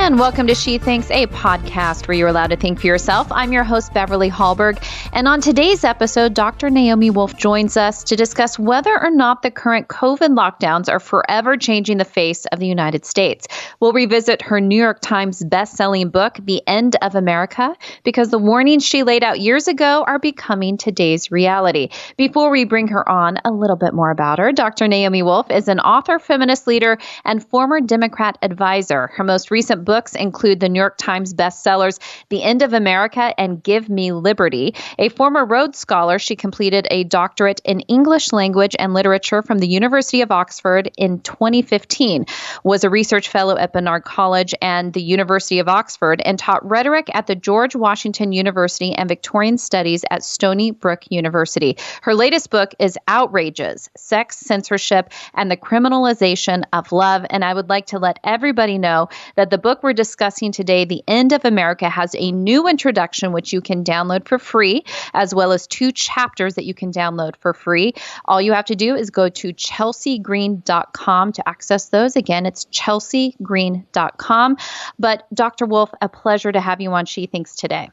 And welcome to She Thinks, a podcast where you're allowed to think for yourself. I'm your host, Beverly Hallberg. And on today's episode, Dr. Naomi Wolf joins us to discuss whether or not the current COVID lockdowns are forever changing the face of the United States. We'll revisit her New York Times best-selling book, The End of America, because the warnings she laid out years ago are becoming today's reality. Before we bring her on, a little bit more about her. Dr. Naomi Wolf is an author, feminist leader, and former Democrat advisor. Her most recent books include the New York Times bestsellers, The End of America and Give Me Liberty. A former Rhodes Scholar, she completed a doctorate in English language and literature from the University of Oxford in 2015, was a research fellow at Barnard College and the University of Oxford, and taught rhetoric at the George Washington University and Victorian Studies at Stony Brook University. Her latest book is Outrages, Sex, Censorship, and the Criminalization of Love. And I would like to let everybody know that the book we're discussing today, The End of America, has a new introduction which you can download for free, as well as 2 chapters that you can download for free. All you have to do is go to chelseagreen.com to access those. Again, it's chelseagreen.com. But Dr. Wolf, a pleasure to have you on She Thinks today.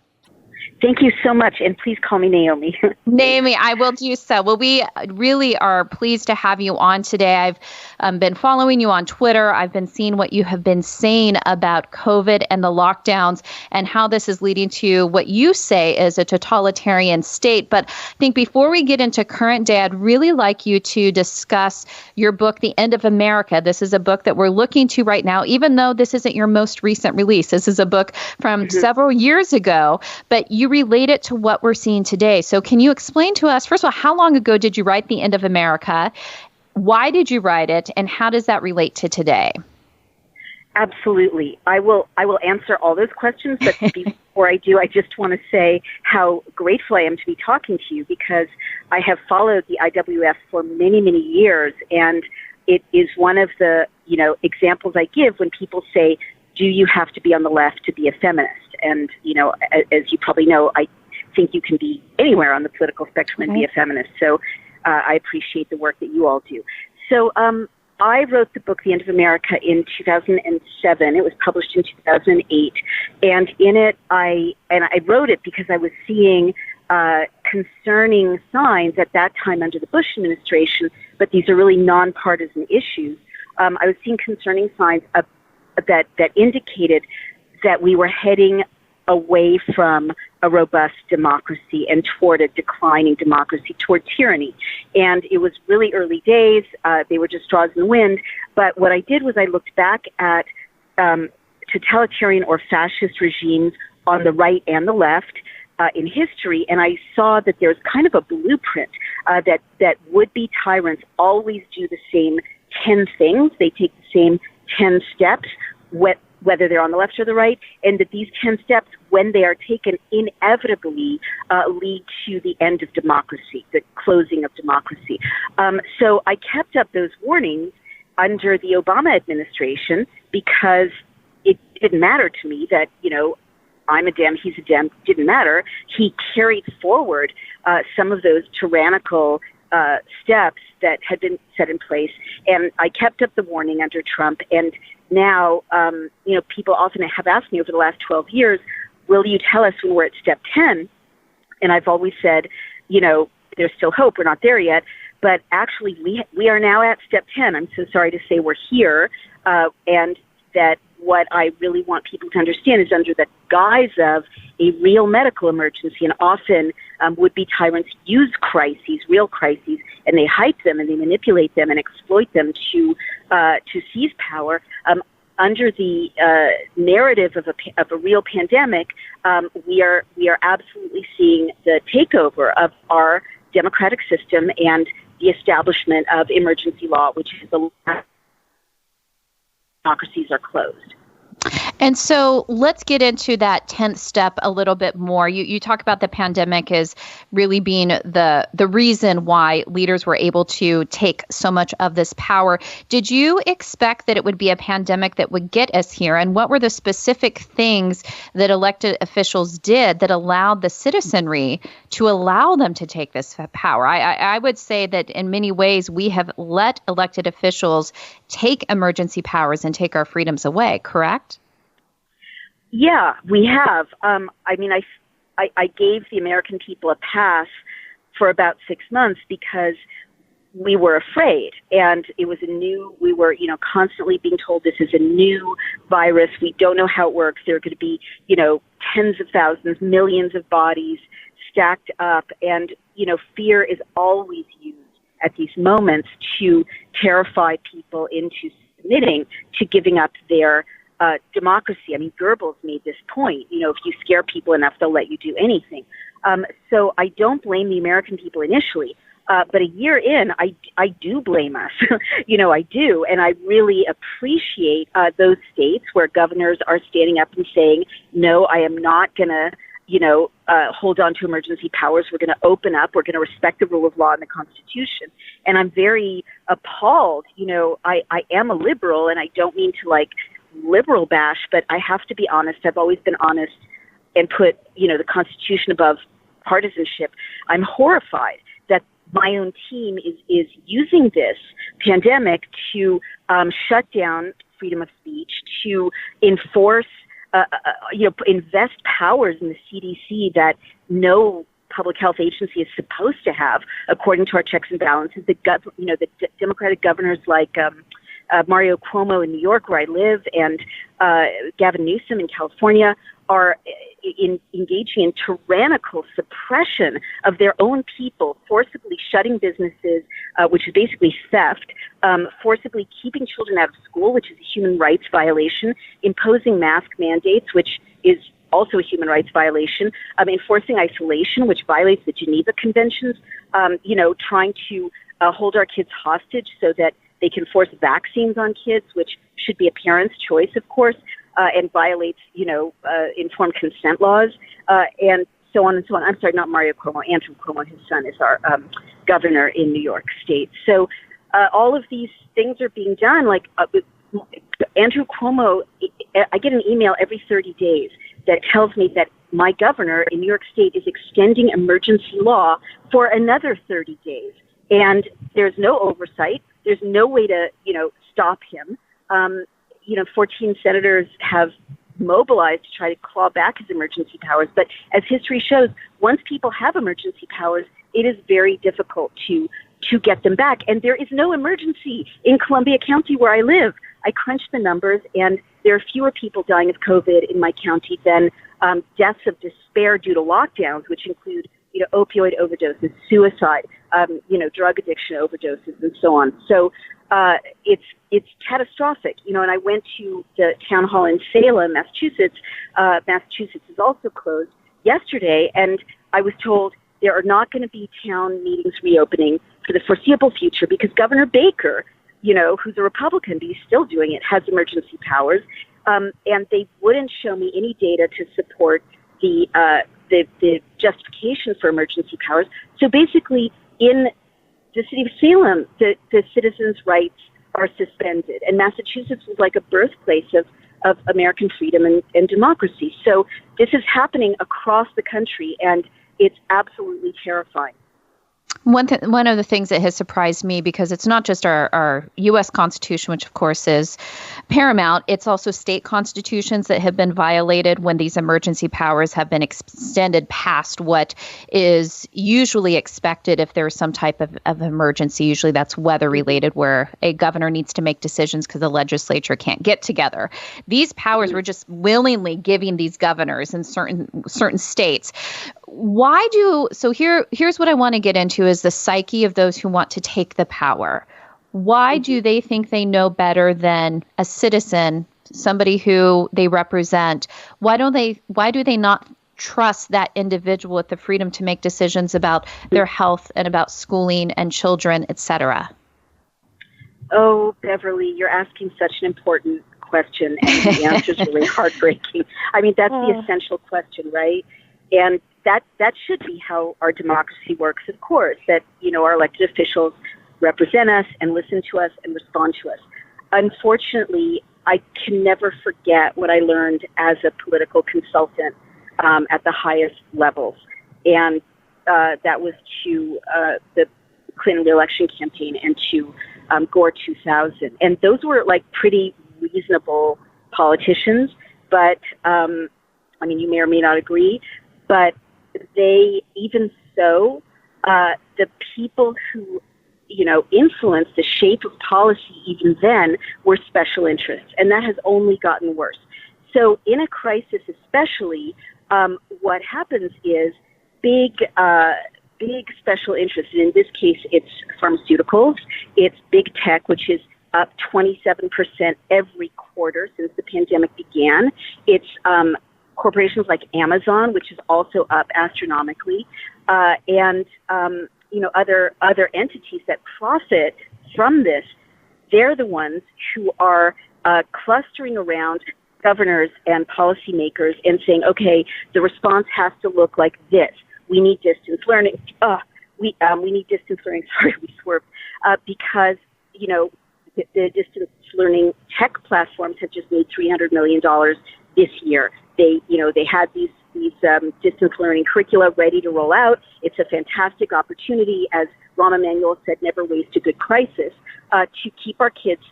Thank you so much, and please call me Naomi. Naomi, I will do so. Well, we really are pleased to have you on today. I've been following you on Twitter. I've been seeing what you have been saying about COVID and the lockdowns and how this is leading to what you say is a totalitarian state. But I think before we get into current day, I'd really like you to discuss your book, The End of America. This is a book that we're looking to right now, even though this isn't your most recent release. This is a book from several years ago, but you relate it to what we're seeing today. So can you explain to us, first of all, how long ago did you write The End of America? Why did you write it? And how does that relate to today? Absolutely. I will answer all those questions, but before I do, I just want to say how grateful I am to be talking to you, because I have followed the IWF for many, many years, and it is one of the, examples I give when people say, do you have to be on the left to be a feminist? And, as you probably know, I think you can be anywhere on the political spectrum and be a feminist. So I appreciate the work that you all do. So I wrote the book, The End of America, in 2007. It was published in 2008. And in it, I wrote it because I was seeing concerning signs at that time under the Bush administration, but these are really nonpartisan issues. I was seeing concerning signs that indicated that we were heading away from a robust democracy and toward a declining democracy, toward tyranny. And it was really early days. They were just straws in the wind. But what I did was I looked back at totalitarian or fascist regimes on the right and the left in history, and I saw that there's kind of a blueprint that would-be tyrants always do the same 10 things. They take the same 10 steps, whether they're on the left or the right, and that these 10 steps, when they are taken, inevitably lead to the end of democracy, the closing of democracy. So I kept up those warnings under the Obama administration because it didn't matter to me that, I'm a Dem, he's a Dem, didn't matter. He carried forward some of those tyrannical steps that had been set in place, and I kept up the warning under Trump. And now, people often have asked me over the last 12 years, will you tell us when we're at step 10? And I've always said, there's still hope. We're not there yet. But actually, we are now at step 10. I'm so sorry to say we're here. And that what I really want people to understand is under the guise of a real medical emergency, and often would-be tyrants use crises, real crises, and they hype them and they manipulate them and exploit them to seize power. Under the narrative of a real pandemic, we are absolutely seeing the takeover of our democratic system and the establishment of emergency law, which is the last democracies are closed. And so let's get into that 10th step a little bit more. You talk about the pandemic as really being the reason why leaders were able to take so much of this power. Did you expect that it would be a pandemic that would get us here? And what were the specific things that elected officials did that allowed the citizenry to allow them to take this power? I would say that in many ways we have let elected officials take emergency powers and take our freedoms away, correct? Yeah, we have. I gave the American people a pass for about 6 months because we were afraid, and we were, constantly being told this is a new virus. We don't know how it works. There are going to be, tens of thousands, millions of bodies stacked up, and, fear is always used at these moments to terrify people into submitting to giving up their democracy. I mean, Goebbels made this point, if you scare people enough, they'll let you do anything. So I don't blame the American people initially. But a year in, I do blame us. I do. And I really appreciate those states where governors are standing up and saying, no, I am not going to, hold on to emergency powers. We're going to open up. We're going to respect the rule of law and the Constitution. And I'm very appalled. I am a liberal, and I don't mean to liberal bash, but I have to be honest. I've always been honest and put, the Constitution above partisanship. I'm horrified that my own team is using this pandemic to shut down freedom of speech, to enforce, invest powers in the CDC that no public health agency is supposed to have, according to our checks and balances. The Democratic governors like Mario Cuomo in New York, where I live, and Gavin Newsom in California are engaging in tyrannical suppression of their own people, forcibly shutting businesses, which is basically theft, forcibly keeping children out of school, which is a human rights violation, imposing mask mandates, which is also a human rights violation, enforcing isolation, which violates the Geneva Conventions, trying to hold our kids hostage so that they can force vaccines on kids, which should be a parent's choice, of course, and violates, informed consent laws, and so on and so on. I'm sorry, not Mario Cuomo. Andrew Cuomo, his son, is our governor in New York State. So all of these things are being done. Andrew Cuomo, I get an email every 30 days that tells me that my governor in New York State is extending emergency law for another 30 days. And there's no oversight. There's no way to, stop him. 14 senators have mobilized to try to claw back his emergency powers. But as history shows, once people have emergency powers, it is very difficult to get them back. And there is no emergency in Columbia County where I live. I crunched the numbers, and there are fewer people dying of COVID in my county than deaths of despair due to lockdowns, which include opioid overdoses, suicide, drug addiction overdoses, and so on. So it's catastrophic, and I went to the town hall in Salem, Massachusetts. Massachusetts is also closed yesterday, and I was told there are not going to be town meetings reopening for the foreseeable future because Governor Baker, who's a Republican, but he's still doing it, has emergency powers, and they wouldn't show me any data to support the justification for emergency powers. So basically, in the city of Salem, the citizens' rights are suspended. And Massachusetts was like a birthplace of American freedom and democracy. So this is happening across the country, and it's absolutely terrifying. One of the things that has surprised me, because it's not just our U.S. Constitution, which of course is paramount, it's also state constitutions that have been violated when these emergency powers have been extended past what is usually expected if there's some type of emergency. Usually that's weather related, where a governor needs to make decisions because the legislature can't get together. These powers were just willingly giving these governors in certain states. Here's what I want to get into is the psyche of those who want to take the power. Why do they think they know better than a citizen, somebody who they represent? Why do they not trust that individual with the freedom to make decisions about their health and about schooling and children, et cetera? Oh, Beverly, you're asking such an important question, and the answer is really heartbreaking. I mean, that's the essential question, right? And that should be how our democracy works, of course, that, our elected officials represent us and listen to us and respond to us. Unfortunately, I can never forget what I learned as a political consultant at the highest levels. And that was to the Clinton re-election campaign and to Gore 2000. And those were pretty reasonable politicians. but you may or may not agree, but even so, the people who, influenced the shape of policy even then were special interests, and that has only gotten worse. So in a crisis especially, what happens is big special interests, and in this case it's pharmaceuticals, it's big tech, which is up 27% every quarter since the pandemic began. It's corporations like Amazon, which is also up astronomically, and other entities that profit from this. They're the ones who are clustering around governors and policymakers and saying, okay, the response has to look like this. We need distance learning. We need distance learning. Sorry, we swerved. Because, the distance learning tech platforms have just made $300 million this year. They had these distance learning curricula ready to roll out. It's a fantastic opportunity, as Rahm Emanuel said, never waste a good crisis, to keep our kids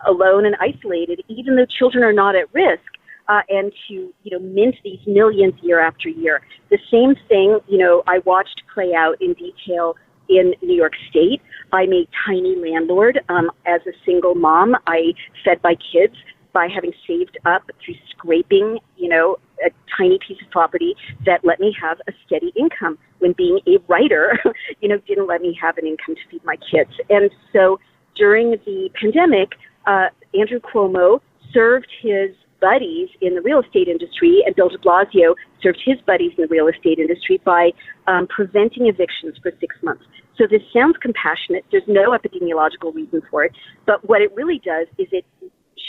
alone and isolated, even though children are not at risk, and to, mint these millions year after year. The same thing, I watched play out in detail in New York State. I'm a tiny landlord. As a single mom, I fed my kids by having saved up through scraping, a tiny piece of property that let me have a steady income when being a writer, didn't let me have an income to feed my kids. And so during the pandemic, Andrew Cuomo served his buddies in the real estate industry, and Bill de Blasio served his buddies in the real estate industry by preventing evictions for 6 months. So this sounds compassionate. There's no epidemiological reason for it. But what it really does is it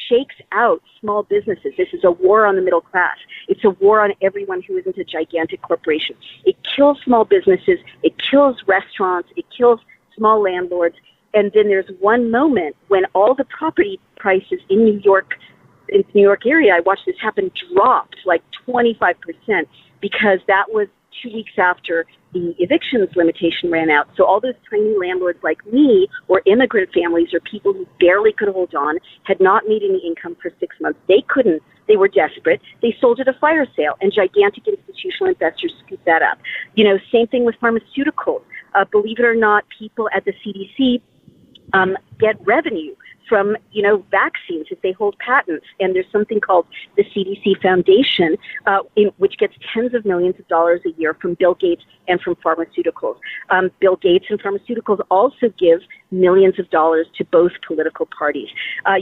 shakes out small businesses. This is a war on the middle class. It's a war on everyone who isn't a gigantic corporation. It kills small businesses. It kills restaurants. It kills small landlords. And then there's one moment when all the property prices in New York area, I watched this happen, dropped like 25%, because that was 2 weeks after the evictions limitation ran out. So all those tiny landlords like me, or immigrant families, or people who barely could hold on, had not made any income for 6 months. They couldn't. They were desperate. They sold at a fire sale, and gigantic institutional investors scooped that up. Same thing with pharmaceuticals. Believe it or not, people at the CDC get revenue from, vaccines if they hold patents. And there's something called the CDC Foundation, which gets tens of millions of dollars a year from Bill Gates and from pharmaceuticals. Bill Gates and pharmaceuticals also give millions of dollars to both political parties.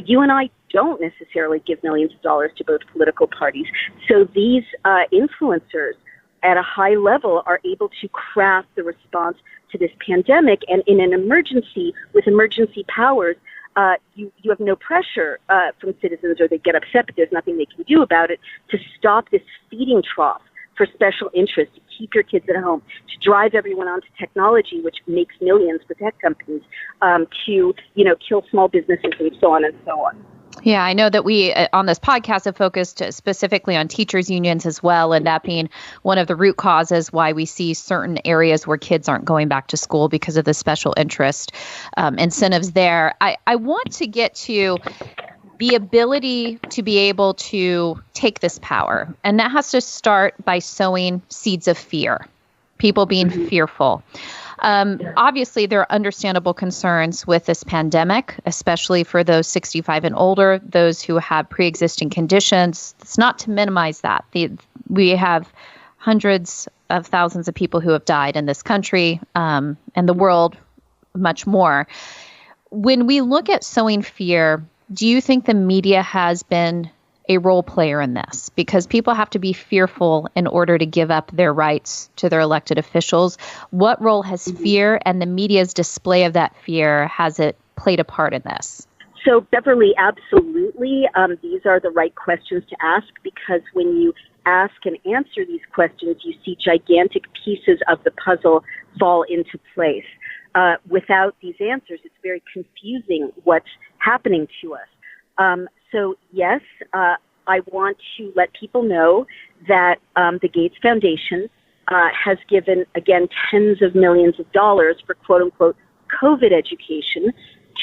You and I don't necessarily give millions of dollars to both political parties. So these influencers at a high level are able to craft the response to this pandemic. And in an emergency, with emergency powers, you have no pressure from citizens, or they get upset, but there's nothing they can do about it, to stop this feeding trough for special interests, to keep your kids at home, to drive everyone onto technology, which makes millions for tech companies, to kill small businesses, and so on and so on. Yeah, I know that we on this podcast have focused specifically on teachers' unions as well, and that being one of the root causes why we see certain areas where kids aren't going back to school because of the special interest incentives there. I want to get to the ability to be able to take this power, and that has to start by sowing seeds of fear, people being fearful. Obviously, there are understandable concerns with this pandemic, especially for those 65 and older, those who have pre-existing conditions. It's not to minimize that. We have hundreds of thousands of people who have died in this country, and the world much more. When we look at sowing fear, do you think the media has been a role player in this? Because people have to be fearful in order to give up their rights to their elected officials. What role has fear and the media's display of that fear, has it played a part in this? So, Beverly, absolutely. These are the right questions to ask, because when you ask and answer these questions, you see gigantic pieces of the puzzle fall into place. Without these answers, it's very confusing what's happening to us. So yes, I want to let people know that the Gates Foundation has given, again, tens of millions of dollars for quote-unquote COVID education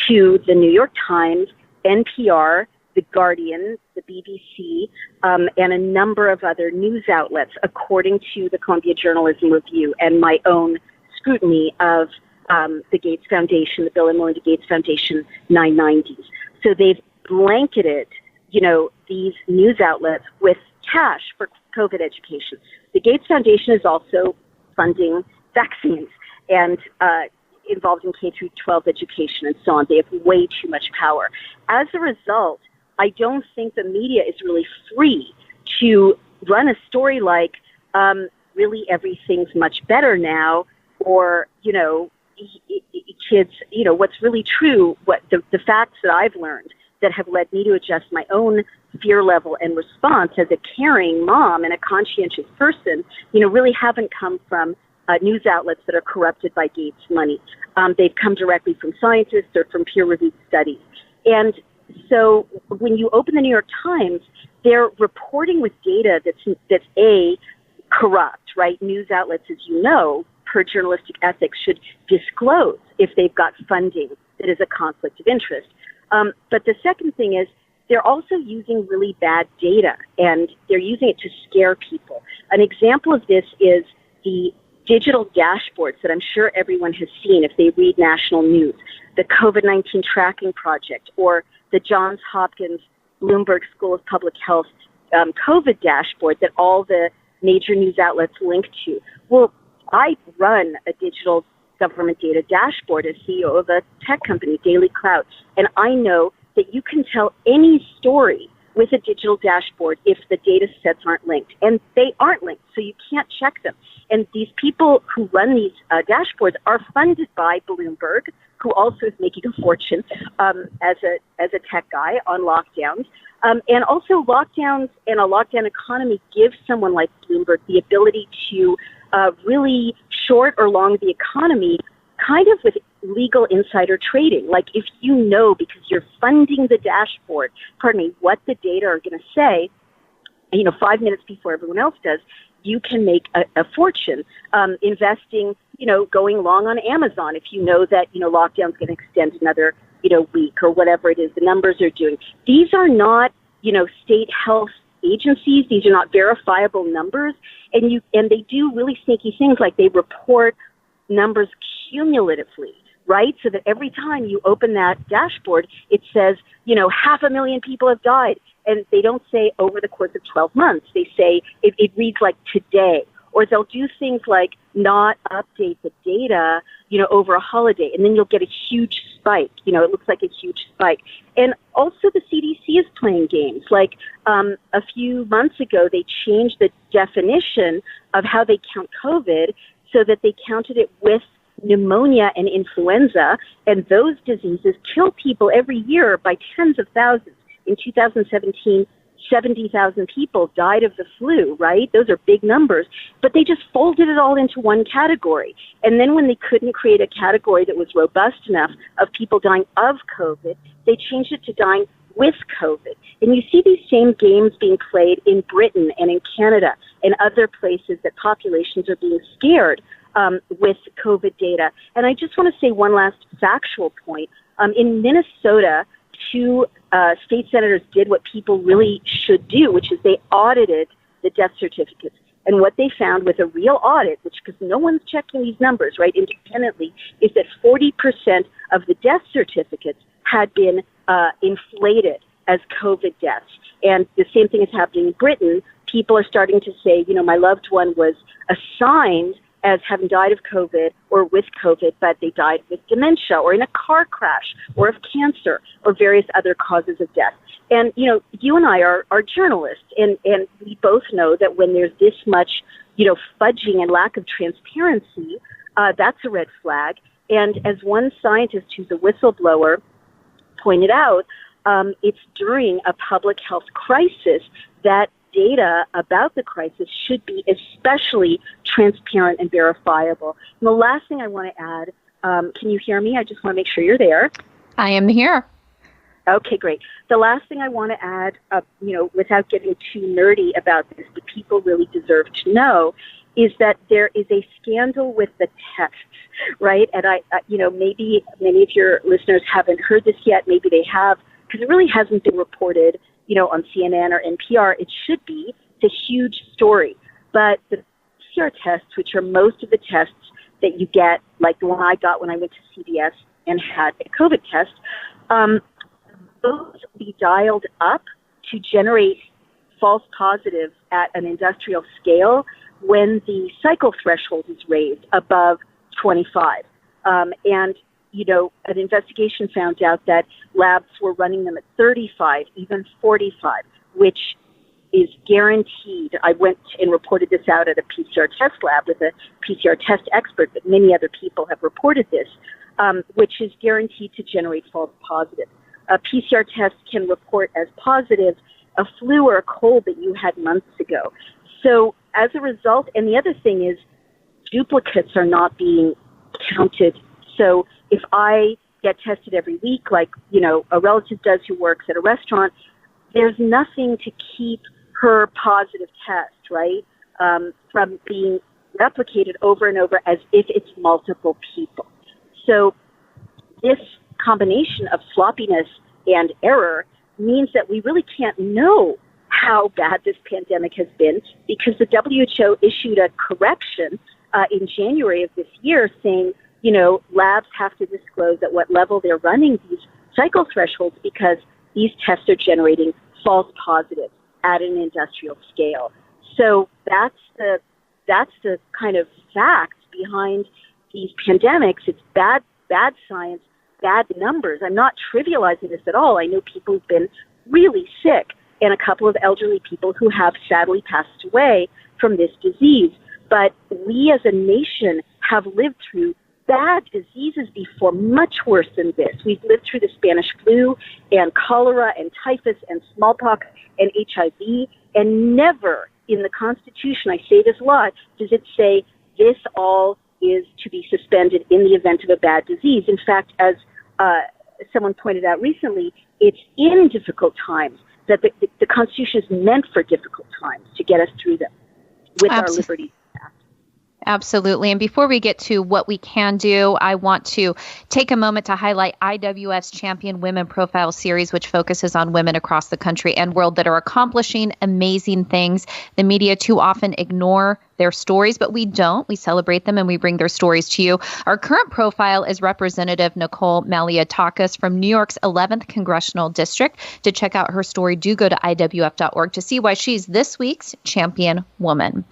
to the New York Times, NPR, The Guardian, the BBC, and a number of other news outlets, according to the Columbia Journalism Review and my own scrutiny of the Gates Foundation, the Bill and Melinda Gates Foundation 990s. So they've blanketed, these news outlets with cash for COVID education. The Gates Foundation is also funding vaccines and involved in K through 12 education and so on. They have way too much power. As a result, I don't think the media is really free to run a story like, really everything's much better now, or, kids, what's really true, what the facts that I've learned that have led me to adjust my own fear level and response as a caring mom and a conscientious person, really haven't come from news outlets that are corrupted by Gates money. They've come directly from scientists or from peer-reviewed studies. And so when you open the New York Times, they're reporting with data that's corrupt, right? News outlets, as you know, per journalistic ethics, should disclose if they've got funding that is a conflict of interest. But the second thing is they're also using really bad data, and they're using it to scare people. An example of this is the digital dashboards that I'm sure everyone has seen if they read national news, the COVID-19 tracking project, or the Johns Hopkins Bloomberg School of Public Health COVID dashboard that all the major news outlets link to. Well, I run a digital government data dashboard as CEO of a tech company, Daily Cloud, and I know that you can tell any story with a digital dashboard if the data sets aren't linked. And they aren't linked, so you can't check them. And these people who run these dashboards are funded by Bloomberg, who also is making a fortune as a tech guy on lockdowns. And also lockdowns and a lockdown economy give someone like Bloomberg the ability to really short or long the economy kind of with legal insider trading. Like if you know, because you're funding the dashboard, what the data are going to say, 5 minutes before everyone else does, you can make a fortune investing, going long on Amazon if you know that, lockdown's going to extend another, week or whatever it is the numbers are doing. These are not, state health agencies. These are not verifiable numbers. And they do really sneaky things like they report numbers cumulatively, right? So that every time you open that dashboard, it says, 500,000 people have died. And they don't say over the course of 12 months. They say it reads like today. Or they'll do things like not update the data, over a holiday. And then you'll get a huge spike. It looks like a huge spike. And also the CDC is playing games. Like a few months ago, they changed the definition of how they count COVID so that they counted it with pneumonia and influenza. And those diseases kill people every year by tens of thousands. In 2017, 70,000 people died of the flu, right? Those are big numbers. But they just folded it all into one category. And then when they couldn't create a category that was robust enough of people dying of COVID, they changed it to dying with COVID. And you see these same games being played in Britain and in Canada and other places that populations are being scared with COVID data. And I just want to say one last factual point. In Minnesota, two state senators did what people really should do, which is they audited the death certificates. And what they found with a real audit, which because no one's checking these numbers, right, independently, is that 40% of the death certificates had been inflated as COVID deaths. And the same thing is happening in Britain. People are starting to say, my loved one was assigned as having died of COVID or with COVID, but they died with dementia or in a car crash or of cancer or various other causes of death. And, you and I are journalists, and we both know that when there's this much, fudging and lack of transparency, that's a red flag. And as one scientist who's a whistleblower pointed out, it's during a public health crisis that data about the crisis should be especially transparent and verifiable. And the last thing I want to add, can you hear me? I just want to make sure you're there. I am here. Okay, great. The last thing I want to add, without getting too nerdy about this, but people really deserve to know, is that there is a scandal with the tests, right? And maybe many of your listeners haven't heard this yet. Maybe they have, because it really hasn't been reported, on CNN or NPR. It should be. It's a huge story. But the PCR tests, which are most of the tests that you get, like the one I got when I went to CVS and had a COVID test, those will be dialed up to generate false positives at an industrial scale when the cycle threshold is raised above 25. And an investigation found out that labs were running them at 35, even 45, which is guaranteed. I went and reported this out at a PCR test lab with a PCR test expert, but many other people have reported this, which is guaranteed to generate false positives. A PCR test can report as positive a flu or a cold that you had months ago. So as a result, and the other thing is duplicates are not being counted. So if I get tested every week, like, a relative does who works at a restaurant, there's nothing to keep her positive test, right, from being replicated over and over as if it's multiple people. So this combination of sloppiness and error means that we really can't know how bad this pandemic has been, because the WHO issued a correction in January of this year saying, labs have to disclose at what level they're running these cycle thresholds because these tests are generating false positives at an industrial scale. So that's the kind of fact behind these pandemics. It's bad science, bad numbers. I'm not trivializing this at all. I know people who've been really sick and a couple of elderly people who have sadly passed away from this disease. But we as a nation have lived through bad diseases before, much worse than this. We've lived through the Spanish flu and cholera and typhus and smallpox and HIV, and never in the Constitution, I say this a lot, does it say this all is to be suspended in the event of a bad disease. In fact, as someone pointed out recently, it's in difficult times that the Constitution is meant for difficult times to get us through them with our liberties. Absolutely. And before we get to what we can do, I want to take a moment to highlight IWF's Champion Women Profile series, which focuses on women across the country and world that are accomplishing amazing things. The media too often ignore their stories, but we don't. We celebrate them and we bring their stories to you. Our current profile is Representative Nicole Malliotakis from New York's 11th Congressional District. To check out her story, do go to IWF.org to see why she's this week's Champion Woman.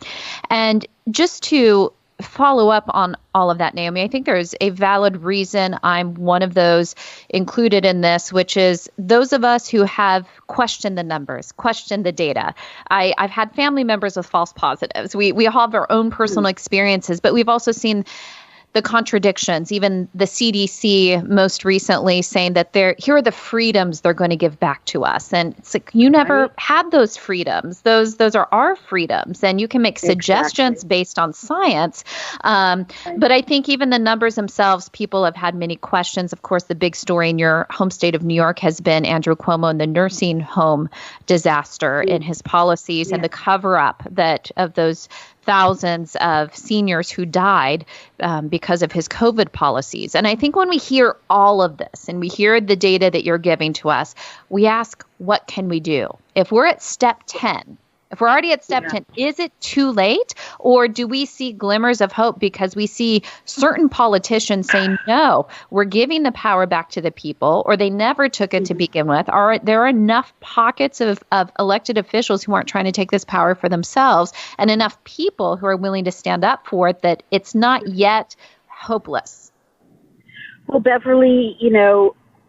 And just to follow up on all of that, Naomi, I think there's a valid reason I'm one of those included in this, which is those of us who have questioned the numbers, questioned the data. I've had family members with false positives. We all have our own personal experiences, but we've also seen the contradictions, even the CDC most recently saying that here are the freedoms they're going to give back to us. And it's like, you never had those freedoms. Those are our freedoms. And you can make suggestions based on science. But I think even the numbers themselves, people have had many questions. Of course, the big story in your home state of New York has been Andrew Cuomo and the nursing home disaster in his policies and the cover-up of those thousands of seniors who died because of his COVID policies. And I think when we hear all of this and we hear the data that you're giving to us, we ask, what can we do? If we're at step 10, if we're already at step 10, is it too late? Or do we see glimmers of hope because we see certain politicians saying, no, we're giving the power back to the people, or they never took it to begin with? Are there enough pockets of elected officials who aren't trying to take this power for themselves and enough people who are willing to stand up for it that it's not yet hopeless? Well, Beverly,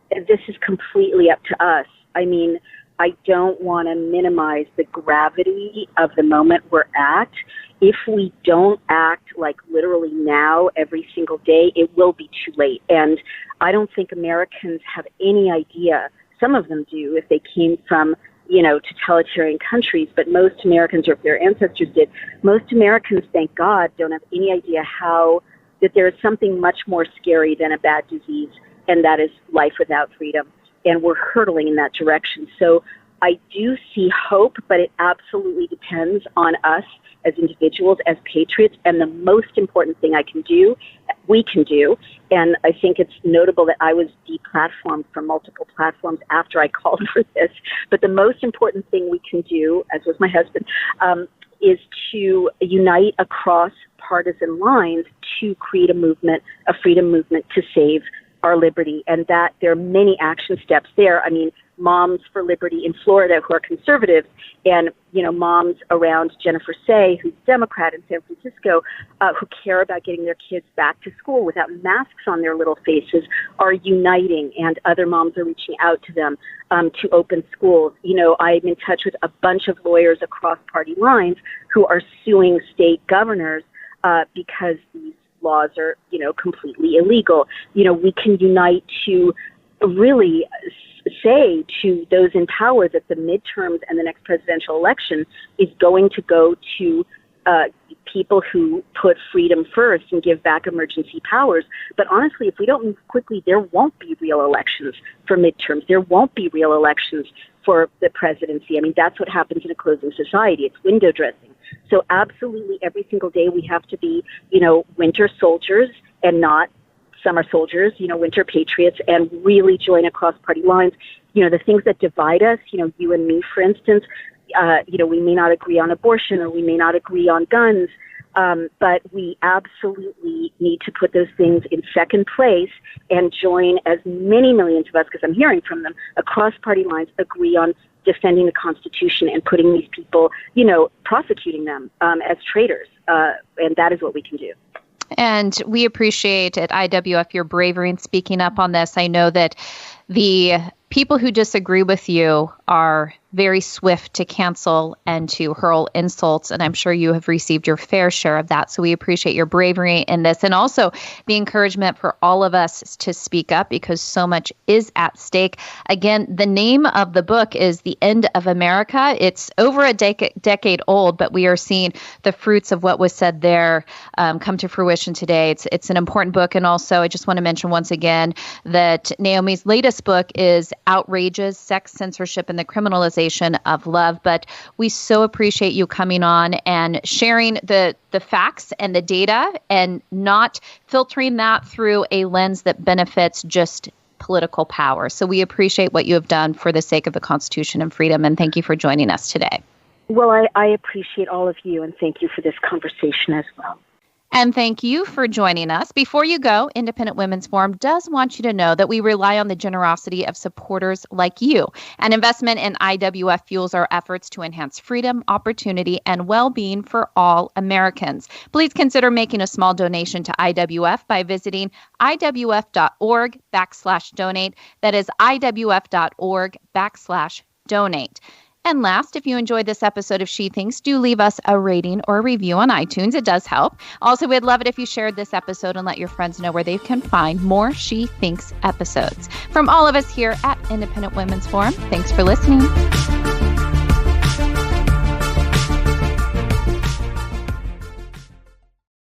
this is completely up to us. I mean, I don't want to minimize the gravity of the moment we're at. If we don't act like literally now, every single day, it will be too late. And I don't think Americans have any idea. Some of them do if they came from, totalitarian countries, but most Americans, or if their ancestors did, most Americans, thank God, don't have any idea that there is something much more scary than a bad disease, and that is life without freedom. And we're hurtling in that direction. So I do see hope, but it absolutely depends on us as individuals, as patriots. And the most important thing I can do we can do. And I think it's notable that I was deplatformed from multiple platforms after I called for this. But the most important thing we can do, as was my husband, is to unite across partisan lines to create a movement, a freedom movement to save our liberty. And that there are many action steps there. I mean, Moms for Liberty in Florida who are conservatives, and, you know, moms around Jennifer Say, who's Democrat in San Francisco, who care about getting their kids back to school without masks on their little faces, are uniting, and other moms are reaching out to them to open schools. You know, I'm in touch with a bunch of lawyers across party lines who are suing state governors because these laws are, you know, completely illegal. You know, we can unite to really say to those in power that the midterms and the next presidential election is going to go to people who put freedom first and give back emergency powers. But honestly, if we don't move quickly, there won't be real elections for midterms. There won't be real elections for the presidency. I mean, that's what happens in a closing society. It's window dressing. So absolutely every single day we have to be, you know, winter soldiers and not summer soldiers, you know, winter patriots, and really join across party lines. You know, the things that divide us, you know, you and me, for instance, you know, we may not agree on abortion or we may not agree on guns, but we absolutely need to put those things in second place and join as many millions of us, because I'm hearing from them, across party lines, agree on defending the Constitution and putting these people, you know, prosecuting them as traitors. And that is what we can do. And we appreciate at IWF your bravery in speaking up on this. I know that the people who disagree with you are very swift to cancel and to hurl insults, and I'm sure you have received your fair share of that. So we appreciate your bravery in this, and also the encouragement for all of us to speak up because so much is at stake. Again, the name of the book is The End of America. It's over a decade old, but we are seeing the fruits of what was said there come to fruition today. It's an important book, and also I just want to mention once again that Naomi's latest book is Outrages, Sex, Censorship, and the Criminalization of Love. But we so appreciate you coming on and sharing the facts and the data and not filtering that through a lens that benefits just political power. So we appreciate what you have done for the sake of the Constitution and freedom. And thank you for joining us today. Well, I appreciate all of you, and thank you for this conversation as well. And thank you for joining us. Before you go, Independent Women's Forum does want you to know that we rely on the generosity of supporters like you. An investment in IWF fuels our efforts to enhance freedom, opportunity, and well-being for all Americans. Please consider making a small donation to IWF by visiting iwf.org/donate. That is iwf.org/donate. And last, if you enjoyed this episode of She Thinks, do leave us a rating or review on iTunes. It does help. Also, we'd love it if you shared this episode and let your friends know where they can find more She Thinks episodes. From all of us here at Independent Women's Forum, thanks for listening.